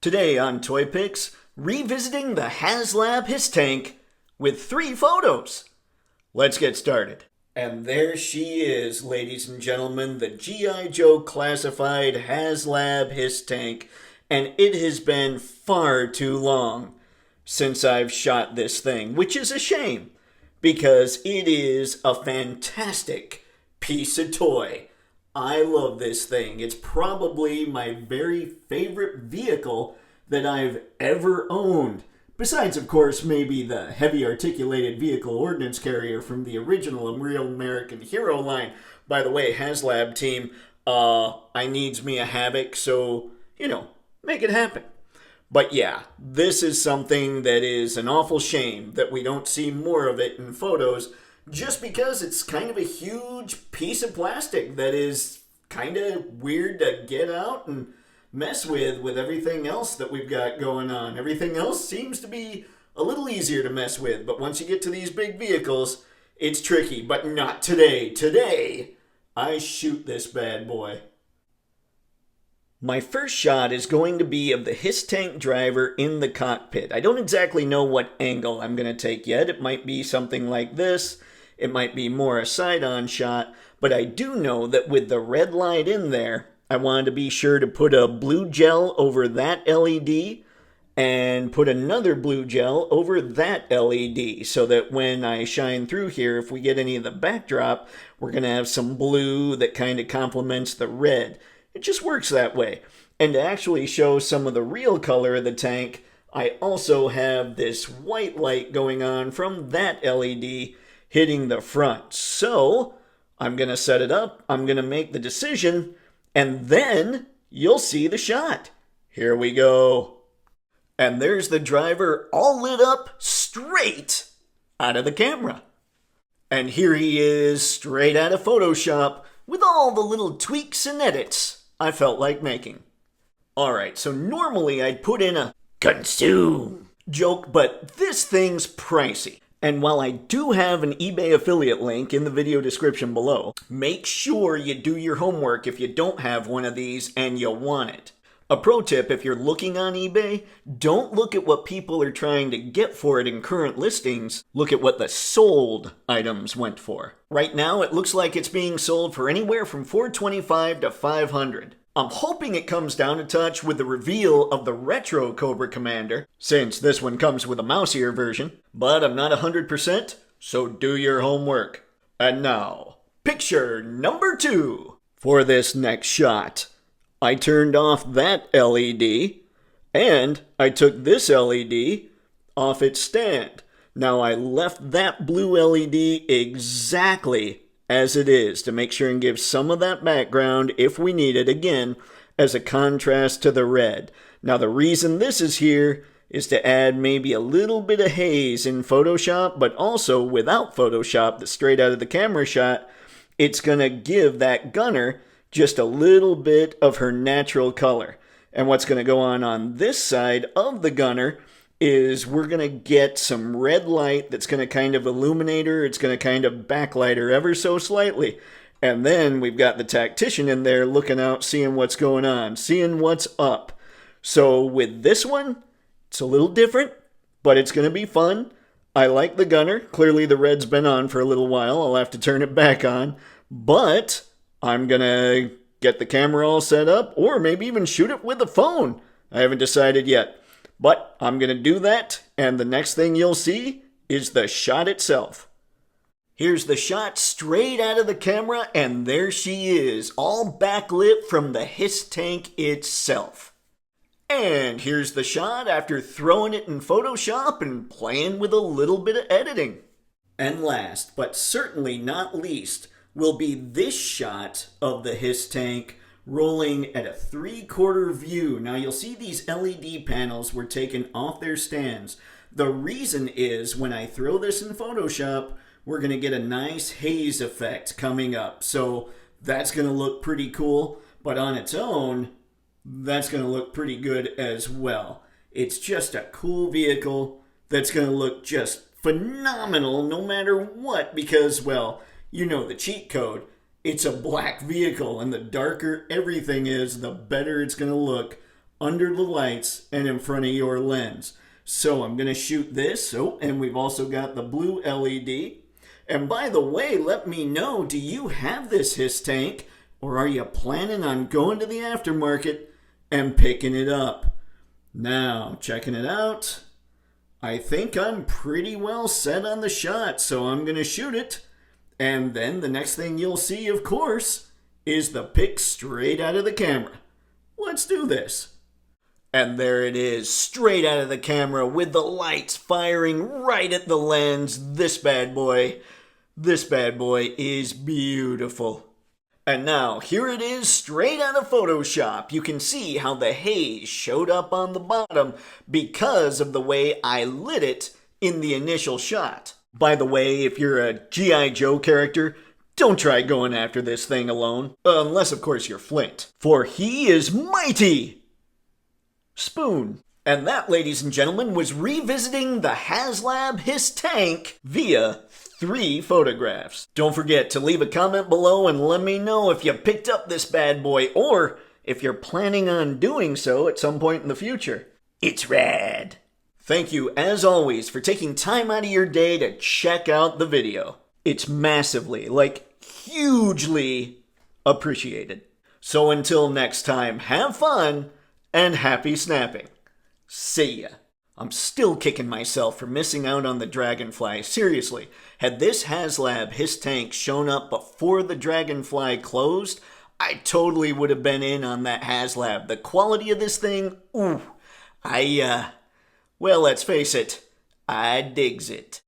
Today on Toypixx, revisiting the HasLab HISS tank with 3 photos. Let's get started. And there she is, ladies and gentlemen, the G.I. Joe classified HasLab HISS tank. And it has been far too long since I've shot this thing, which is a shame because it is a fantastic piece of toy. I love this thing. It's probably my very favorite vehicle that I've ever owned. Besides, of course, maybe the heavy articulated vehicle ordnance carrier from the original Real American Hero line. By the way, HasLab team, I needs me a Havoc, so, make it happen. But yeah, this is something that is an awful shame that we don't see more of it in photos, just because it's kind of a huge piece of plastic that is kind of weird to get out and mess with everything else that we've got going on. Everything else seems to be a little easier to mess with, but once you get to these big vehicles, it's tricky. But not today. Today, I shoot this bad boy. My first shot is going to be of the HISS tank driver in the cockpit. I don't exactly know what angle I'm going to take yet. It might be something like this. It might be more a side-on shot. But I do know that with the red light in there, I wanted to be sure to put a blue gel over that LED and put another blue gel over that LED so that when I shine through here, if we get any of the backdrop, we're going to have some blue that kind of complements the red. It just works that way. And to actually show some of the real color of the tank, I also have this white light going on from that LED hitting the front. So I'm going to set it up, I'm going to make the decision, and then you'll see the shot. Here we go. And there's the driver all lit up straight out of the camera. And here he is straight out of Photoshop with all the little tweaks and edits I felt like making. Alright, so normally I'd put in a consume joke, but this thing's pricey. And while I do have an eBay affiliate link in the video description below, make sure you do your homework if you don't have one of these and you want it. A pro tip, if you're looking on eBay, don't look at what people are trying to get for it in current listings. Look at what the sold items went for. Right now, it looks like it's being sold for anywhere from $425 to $500. I'm hoping it comes down a touch with the reveal of the retro COBRA Commander, since this one comes with a mousier version, but I'm not 100%, so do your homework. And now, picture number 2. For this next shot, I turned off that LED, and I took this LED off its stand. Now I left that blue LED exactly as it is to make sure and give some of that background, if we need it, again, as a contrast to the red. Now the reason this is here is to add maybe a little bit of haze in Photoshop, but also without Photoshop, the straight out of the camera shot, it's going to give that gunner just a little bit of her natural color. And what's going to go on this side of the gunner is we're going to get some red light that's going to kind of illuminate her. It's going to kind of backlight her ever so slightly. And then we've got the tactician in there looking out, seeing what's going on, seeing what's up. So with this one, it's a little different, but it's going to be fun. I like the gunner. Clearly the red's been on for a little while. I'll have to turn it back on. But I'm going to get the camera all set up, or maybe even shoot it with the phone. I haven't decided yet. But I'm going to do that, and the next thing you'll see is the shot itself. Here's the shot straight out of the camera, and there she is, all backlit from the HISS tank itself. And here's the shot after throwing it in Photoshop and playing with a little bit of editing. And last, but certainly not least, will be this shot of the HISS tank rolling at a 3/4 view. Now you'll see these LED panels were taken off their stands. The reason is when I throw this in Photoshop, we're going to get a nice haze effect coming up. So that's going to look pretty cool, but on its own, that's going to look pretty good as well. It's just a cool vehicle that's going to look just phenomenal no matter what, because, well, you know the cheat code. It's a black vehicle, and the darker everything is, the better it's going to look under the lights and in front of your lens. So I'm going to shoot this. Oh, and we've also got the blue LED. And by the way, let me know, do you have this HISS tank, or are you planning on going to the aftermarket and picking it up? Now, checking it out, I think I'm pretty well set on the shot, so I'm going to shoot it. And then the next thing you'll see, of course, is the pic straight out of the camera. Let's do this. And there it is, straight out of the camera with the lights firing right at the lens. This bad boy is beautiful. And now, here it is straight out of Photoshop. You can see how the haze showed up on the bottom because of the way I lit it in the initial shot. By the way, if you're a G.I. Joe character, don't try going after this thing alone. Unless, of course, you're Flint. For he is mighty! Spoon. And that, ladies and gentlemen, was revisiting the HasLab HISS tank via 3 photographs. Don't forget to leave a comment below and let me know if you picked up this bad boy or if you're planning on doing so at some point in the future. It's rad. Thank you, as always, for taking time out of your day to check out the video. It's massively, hugely appreciated. So until next time, have fun and happy snapping. See ya. I'm still kicking myself for missing out on the Dragonfly. Seriously, had this HasLab HISS tank shown up before the Dragonfly closed, I totally would have been in on that HasLab. The quality of this thing, well, let's face it, I digs it.